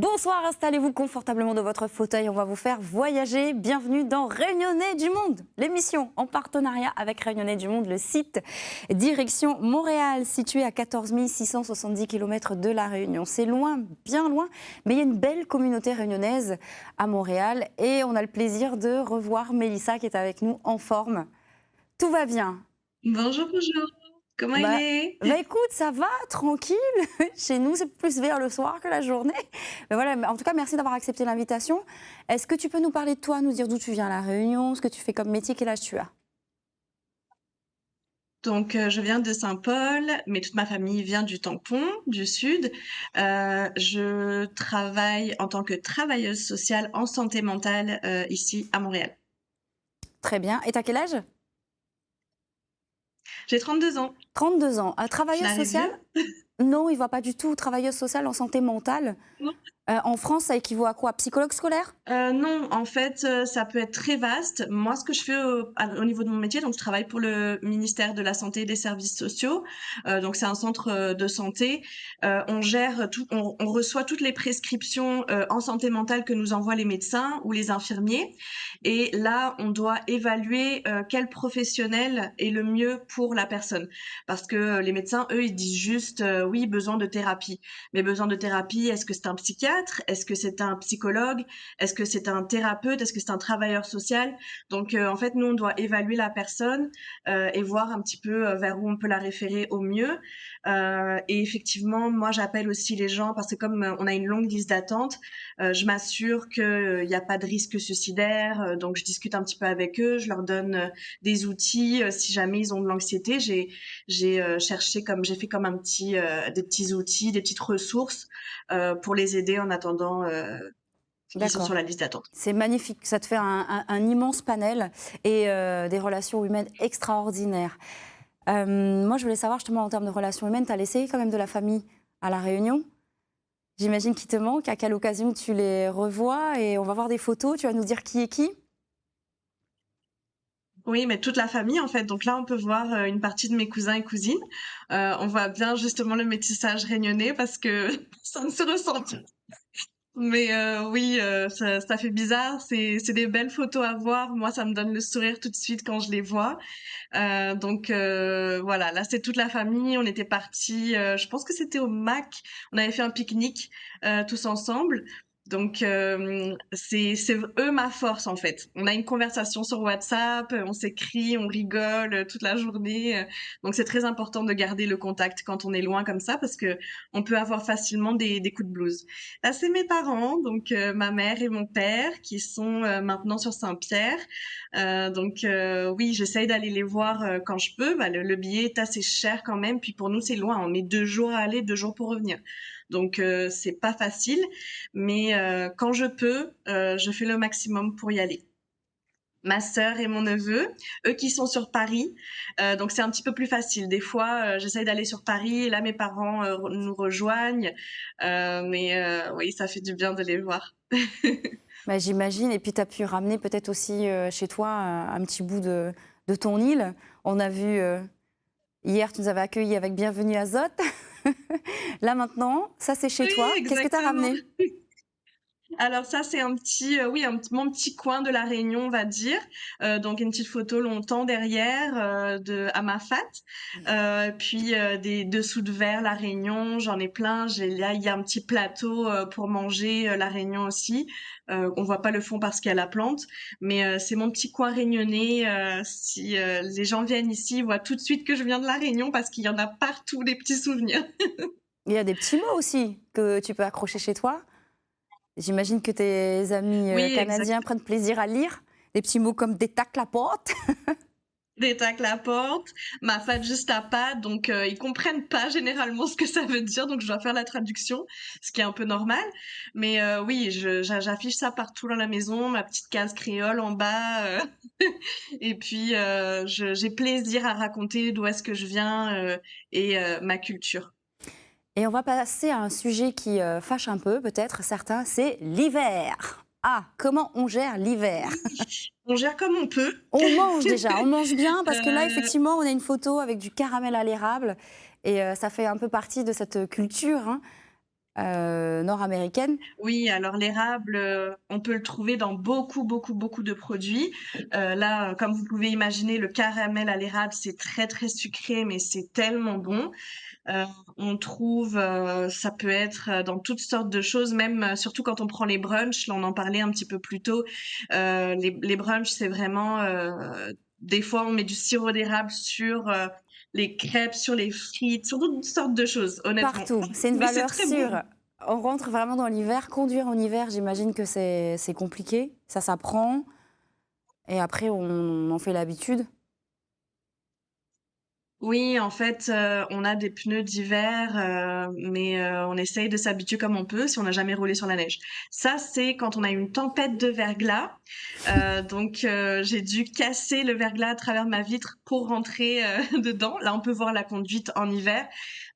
Bonsoir, installez-vous confortablement dans votre fauteuil, on va vous faire voyager. Bienvenue dans Réunionnais du Monde, l'émission en partenariat avec Réunionnais du Monde, le site direction Montréal, situé à 14 670 km de La Réunion. C'est loin, bien loin, mais il y a une belle communauté réunionnaise à Montréal et on a le plaisir de revoir Mélissa qui est avec nous en forme. Tout va bien? Bonjour, bonjour. Comment il Bah, est? écoute, ça va, tranquille. Chez nous, c'est plus vers le soir que la journée. Mais voilà, en tout cas, merci d'avoir accepté l'invitation. Est-ce que tu peux nous parler de toi, nous dire d'où tu viens à La Réunion, ce que tu fais comme métier, quel âge tu as? Donc, je viens de Saint-Paul, mais toute ma famille vient du Tampon, du Sud. Je travaille en tant que travailleuse sociale en santé mentale ici à Montréal. Très bien. Et t'as quel âge? J'ai 32 ans. 32 ans. Je Travailleuse l'arrive bien? sociale? Non, il ne va pas du tout. Travailleuse sociale en santé mentale. Non. En France, ça équivaut à quoi? Psychologue scolaire? Non, en fait, ça peut être très vaste. Moi, ce que je fais au niveau de mon métier, donc je travaille pour le ministère de la Santé et des Services sociaux. Donc c'est un centre de santé. On gère tout, on reçoit toutes les prescriptions en santé mentale que nous envoient les médecins ou les infirmiers. Et là, on doit évaluer quel professionnel est le mieux pour la personne. Parce que les médecins, eux, ils disent juste oui, besoin de thérapie. Mais besoin de thérapie, est-ce que c'est un psychiatre? Est-ce que c'est un psychologue? Est-ce que c'est un thérapeute? Est-ce que c'est un travailleur social? Donc, en fait, nous, on doit évaluer la personne et voir un petit peu vers où on peut la référer au mieux. Et effectivement, moi, j'appelle aussi les gens parce que comme on a une longue liste d'attente, je m'assure qu'il n'y a pas de risque suicidaire. Donc, je discute un petit peu avec eux, je leur donne des outils si jamais ils ont de l'anxiété. J'ai cherché comme j'ai fait comme un petit des petits outils, des petites ressources pour les aider en attendant qui sont sur D'accord. la liste d'attente. C'est magnifique. Ça te fait un immense panel et des relations humaines extraordinaires. Moi, je voulais savoir justement en termes de relations humaines, tu as laissé quand même de la famille à La Réunion. J'imagine qu'ils te manquent. À quelle occasion tu les revois? Et on va voir des photos. Tu vas nous dire qui est qui? Oui, mais toute la famille en fait. Donc là, on peut voir une partie de mes cousins et cousines. On voit bien justement le métissage réunionnais parce que ça ne se ressent pas. Mais oui, ça fait bizarre. C'est des belles photos à voir. Moi, ça me donne le sourire tout de suite quand je les vois. Donc voilà, là c'est toute la famille. On était partis. Je pense que c'était au Mac. On avait fait un pique-nique tous ensemble. Donc c'est eux ma force en fait. On a une conversation sur WhatsApp, on s'écrit, on rigole toute la journée. Donc c'est très important de garder le contact quand on est loin comme ça parce que on peut avoir facilement des coups de blues. Là c'est mes parents, donc ma mère et mon père qui sont maintenant sur Saint-Pierre. Donc oui, j'essaye d'aller les voir quand je peux. Bah, le billet est assez cher quand même. Puis pour nous, c'est loin. On met 2 jours à aller, 2 jours pour revenir. Donc c'est pas facile. Mais quand je peux, je fais le maximum pour y aller. Ma sœur et mon neveu, eux qui sont sur Paris, donc c'est un petit peu plus facile. Des fois, j'essaye d'aller sur Paris et là mes parents nous rejoignent, mais oui, ça fait du bien de les voir. Bah, j'imagine. Et puis, tu as pu ramener peut-être aussi chez toi un petit bout de ton île. On a vu, hier, tu nous avais accueillis avec Bienvenue à Zot. Là, maintenant, ça, c'est chez Oui, toi. Qu'est-ce que tu as exactement. ramené? Alors ça, c'est un petit, oui, mon petit coin de la Réunion, on va dire. Donc une petite photo longtemps derrière de Amafat. Puis des dessous de verre la Réunion, j'en ai plein. Là, il y a un petit plateau pour manger la Réunion aussi. On voit pas le fond parce qu'il y a la plante, mais c'est mon petit coin réunionnais. Si les gens viennent ici, ils voient tout de suite que je viens de la Réunion parce qu'il y en a partout des petits souvenirs. Il y a des petits mots aussi que tu peux accrocher chez toi. J'imagine que tes amis Oui, canadiens exact. prennent plaisir à lire. Des petits mots comme détacle la porte. Des tacles à la porte, ma fat juste à pas, donc ils comprennent pas généralement ce que ça veut dire, donc je dois faire la traduction, ce qui est un peu normal. Mais oui, j'affiche ça partout dans la maison, ma petite case créole en bas, et puis j'ai plaisir à raconter d'où est-ce que je viens et ma culture. Et on va passer à un sujet qui fâche un peu, peut-être certains, c'est l'hiver. Ah, comment on gère l'hiver? Oui, on gère comme on peut. On mange déjà, on mange bien parce que là, Euh, effectivement, on a une photo avec du caramel à l'érable et ça fait un peu partie de cette culture, hein. nord-américaine. Oui, alors l'érable, on peut le trouver dans beaucoup, beaucoup, beaucoup de produits. Là, comme vous pouvez imaginer, le caramel à l'érable, c'est très, très sucré, mais c'est tellement bon. Heu, on trouve, ça peut être, dans toutes sortes de choses, même, surtout quand on prend les brunchs. Là, on en parlait un petit peu plus tôt. Les brunchs, c'est vraiment, des fois, on met du sirop d'érable sur, les crêpes, sur les frites, sur toutes sortes de choses, honnêtement. Partout, c'est une Mais c'est valeur très bon. sûre. On rentre vraiment dans l'hiver. Conduire en hiver, j'imagine que c'est compliqué. Ça s'apprend. Et après, on en fait l'habitude. Oui, en fait, on a des pneus d'hiver, mais on essaye de s'habituer comme on peut si on n'a jamais roulé sur la neige. Ça, c'est quand on a une tempête de verglas. Donc j'ai dû casser le verglas à travers ma vitre pour rentrer, dedans. Là, on peut voir la conduite en hiver.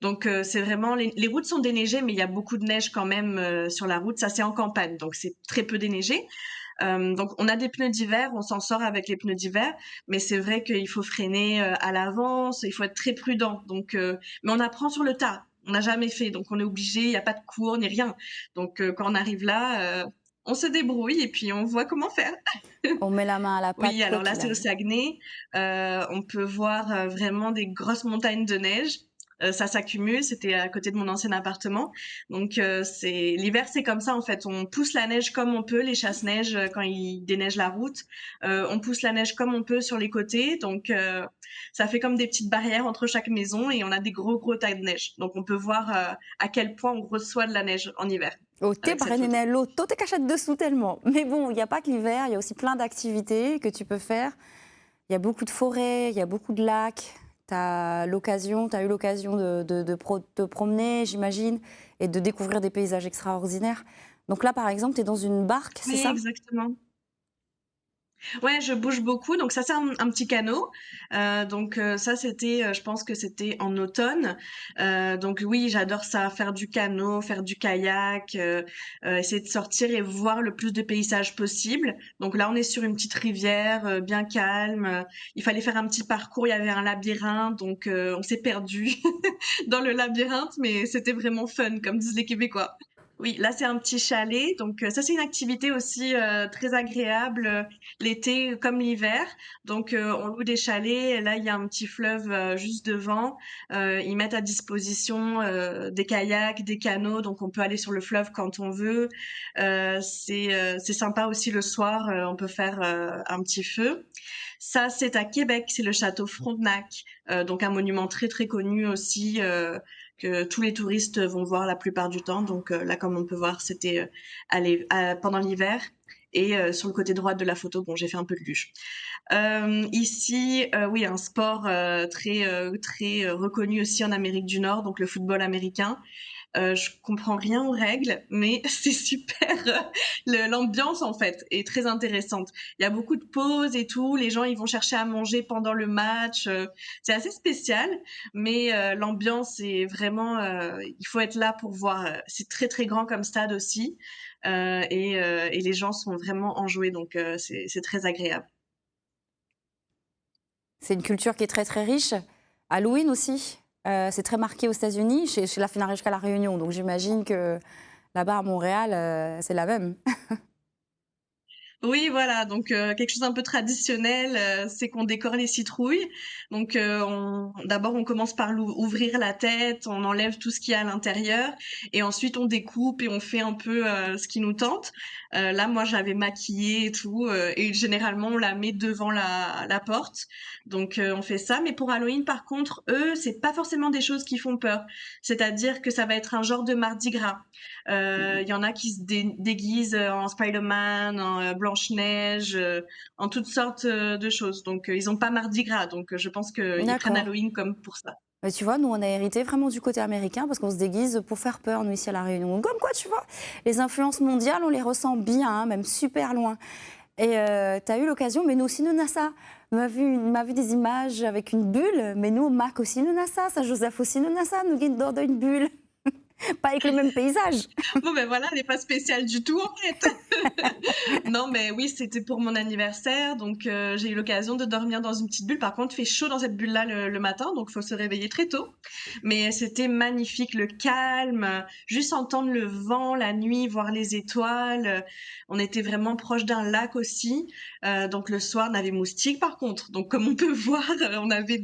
Donc c'est vraiment les routes sont déneigées, mais il y a beaucoup de neige quand même, sur la route. Ça, c'est en campagne, donc c'est très peu déneigé. Donc on a des pneus d'hiver, on s'en sort avec les pneus d'hiver, mais c'est vrai qu'il faut freiner à l'avance, il faut être très prudent. Donc, mais on apprend sur le tas. On n'a jamais fait, donc on est obligé. Il n'y a pas de cours ni rien. Donc quand on arrive là, on se débrouille et puis on voit comment faire. On met la main à la pâte, Oui, quoi alors là, qu'il c'est au arrive. Saguenay. On peut voir vraiment des grosses montagnes de neige. Ça s'accumule. C'était à côté de mon ancien appartement. Donc, c'est l'hiver, c'est comme ça en fait. On pousse la neige comme on peut, les chasse-neige quand ils déneigent la route. On pousse la neige comme on peut sur les côtés. Donc, ça fait comme des petites barrières entre chaque maison et on a des gros gros tas de neige. Donc, on peut voir à quel point on reçoit de la neige en hiver Oh, te avec cette photo. l'eau, te cachette dessous tellement. Mais bon, il n'y a pas que l'hiver, il y a aussi plein d'activités que tu peux faire. Il y a beaucoup de forêts, il y a beaucoup de lacs. Tu as eu l'occasion te promener, j'imagine, et de découvrir des paysages extraordinaires. Donc là, par exemple, tu es dans une barque, c'est Oui, ça? exactement. Ouais, je bouge beaucoup, donc ça c'est un petit canot. Donc ça c'était, je pense que c'était en automne. Donc oui, j'adore ça, faire du canot, faire du kayak, essayer de sortir et voir le plus de paysages possible. Donc là, on est sur une petite rivière, bien calme. Il fallait faire un petit parcours, il y avait un labyrinthe, donc on s'est perdu dans le labyrinthe, mais c'était vraiment fun, comme disent les Québécois. Oui, là c'est un petit chalet, donc ça c'est une activité aussi très agréable l'été comme l'hiver. Donc on loue des chalets, et là il y a un petit fleuve juste devant. Ils mettent à disposition des kayaks, des canots, donc on peut aller sur le fleuve quand on veut. C'est sympa aussi le soir, on peut faire un petit feu. Ça c'est à Québec, c'est le château Frontenac, donc un monument très très connu aussi. Que tous les touristes vont voir la plupart du temps. Donc là, comme on peut voir, c'était pendant l'hiver. Et sur le côté droit de la photo, bon, j'ai fait un peu de luge. Ici, oui, un sport très reconnu aussi en Amérique du Nord, donc le football américain. Je comprends rien aux règles, mais c'est super. L'ambiance en fait est très intéressante. Il y a beaucoup de pauses et tout. Les gens ils vont chercher à manger pendant le match. C'est assez spécial, mais l'ambiance est vraiment. Il faut être là pour voir. C'est très très grand comme stade aussi, et les gens sont vraiment enjoués, donc c'est très agréable. C'est une culture qui est très très riche. Halloween aussi, c'est très marqué aux États-Unis. Chez la finale jusqu'à la Réunion, donc j'imagine que là-bas à Montréal, c'est la même. Oui, voilà, donc quelque chose un peu traditionnel, c'est qu'on décore les citrouilles. Donc d'abord on commence par ouvrir la tête, on enlève tout ce qu'il y a à l'intérieur et ensuite on découpe et on fait un peu ce qui nous tente. Là, moi j'avais maquillé et tout, et généralement on la met devant la porte. Donc on fait ça. Mais pour Halloween par contre, eux, c'est pas forcément des choses qui font peur. C'est-à-dire que ça va être un genre de Mardi Gras. Il y en a qui se déguisent en Spider-Man, en Blanche-Neige, en toutes sortes de choses. Donc, ils ont pas Mardi Gras. Donc, je pense qu'ils prennent D'accord. Halloween comme pour ça. Mais tu vois, nous, on a hérité vraiment du côté américain parce qu'on se déguise pour faire peur, nous, ici à La Réunion. Donc, comme quoi, tu vois, les influences mondiales, on les ressent bien, hein, même super loin. Et tu as eu l'occasion, mais nous aussi, nous, on a ça. On a vu des images avec une bulle, mais nous, Mac aussi, nous, on a ça. Ça, Joseph aussi, nous, on a ça. Nous, guide dans une bulle. Pas avec le même paysage. Bon, ben voilà, elle n'est pas spéciale du tout, en fait. Non, mais oui, c'était pour mon anniversaire, donc j'ai eu l'occasion de dormir dans une petite bulle. Par contre, il fait chaud dans cette bulle-là le matin, donc il faut se réveiller très tôt. Mais c'était magnifique, le calme, juste entendre le vent la nuit, voir les étoiles. On était vraiment proche d'un lac aussi. Donc le soir, on avait moustiques par contre. Donc comme on peut voir, on avait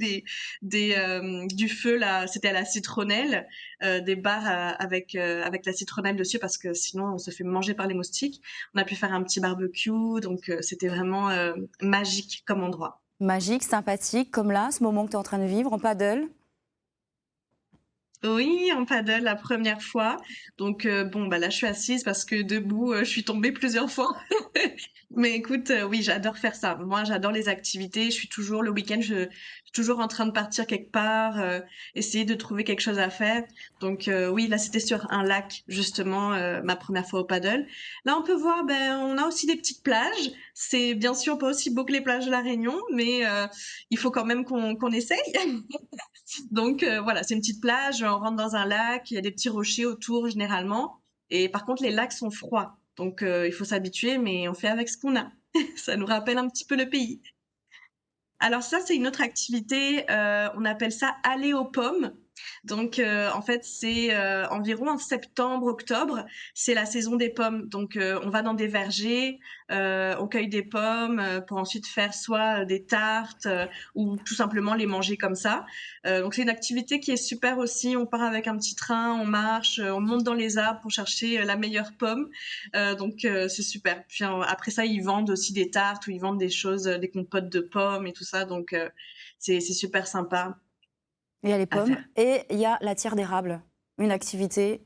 du feu là, c'était à la citronnelle, des bars avec la citronnelle dessus parce que sinon on se fait manger par les moustiques. On a pu faire un petit barbecue, donc c'était vraiment magique comme endroit. Magique, sympathique, comme là, ce moment que tu es en train de vivre en paddle. Oui, en paddle la première fois. Donc bon, bah là je suis assise parce que debout, je suis tombée plusieurs fois. Mais écoute, oui, j'adore faire ça. Moi, j'adore les activités. Je suis toujours le week-end, je suis toujours en train de partir quelque part, essayer de trouver quelque chose à faire. Donc oui, là c'était sur un lac justement, ma première fois au paddle. Là, on peut voir, ben on a aussi des petites plages. C'est bien sûr pas aussi beau que les plages de La Réunion, mais il faut quand même qu'on essaye. Donc voilà, c'est une petite plage, on rentre dans un lac, il y a des petits rochers autour généralement. Et par contre, les lacs sont froids. Donc il faut s'habituer, mais on fait avec ce qu'on a. Ça nous rappelle un petit peu le pays. Alors ça, c'est une autre activité, on appelle ça aller aux pommes. Donc en fait, c'est environ en septembre-octobre, c'est la saison des pommes. Donc on va dans des vergers, on cueille des pommes pour ensuite faire soit des tartes ou tout simplement les manger comme ça. Donc c'est une activité qui est super aussi. On part avec un petit train, on marche, on monte dans les arbres pour chercher la meilleure pomme. Donc c'est super. Puis après ça, ils vendent aussi des tartes ou ils vendent des choses, des compotes de pommes et tout ça. Donc c'est super sympa Il y a les à pommes faire. et il y a la tire d'érable, une activité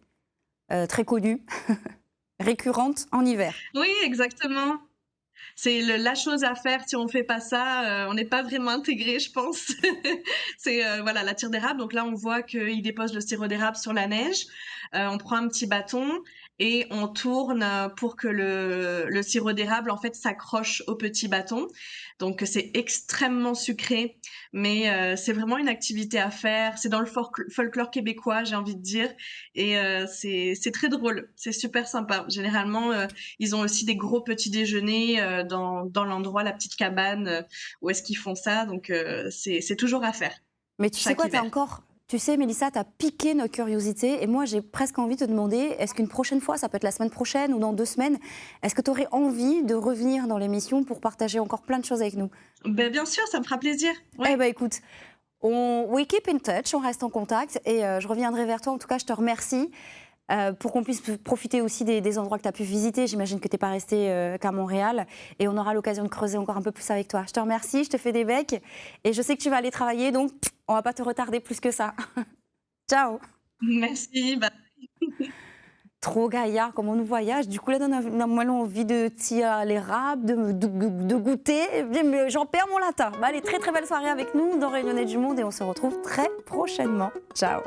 très connue, récurrente en hiver. Oui, exactement. C'est la chose à faire. Si on fait pas ça, on n'est pas vraiment intégré, je pense. C'est voilà la tire d'érable. Donc là, on voit qu'il dépose le sirop d'érable sur la neige. On prend un petit bâton et on tourne pour que le sirop d'érable en fait s'accroche au petit bâton. Donc c'est extrêmement sucré, mais c'est vraiment une activité à faire. C'est dans le folklore québécois, j'ai envie de dire, et c'est très drôle. C'est super sympa. Généralement, ils ont aussi des gros petits déjeuners dans l'endroit, la petite cabane où est-ce qu'ils font ça. Donc c'est toujours à faire Mais tu sais chaque quoi, hiver. tu sais, Mélissa, tu as piqué notre curiosité et moi, j'ai presque envie de te demander, est-ce qu'une prochaine fois, ça peut être la semaine prochaine ou dans 2 semaines, est-ce que tu aurais envie de revenir dans l'émission pour partager encore plein de choses avec nous? Ben, bien sûr, ça me fera plaisir. Eh Ouais. bien, écoute, we keep in touch, on reste en contact et je reviendrai vers toi. En tout cas, je te remercie pour qu'on puisse profiter aussi des endroits que tu as pu visiter. J'imagine que tu n'es pas resté qu'à Montréal et on aura l'occasion de creuser encore un peu plus avec toi. Je te remercie, je te fais des becs et je sais que tu vas aller travailler, donc on ne va pas te retarder plus que ça. Ciao. Merci. Bah, Trop gaillard, comme on nous voyage. Du coup, là, on a moins envie de tirer l'érable, de goûter. Mais j'en perds mon latin. Bah, allez, très très belle soirée avec nous dans Réunionnais du Monde et on se retrouve très prochainement. Ciao.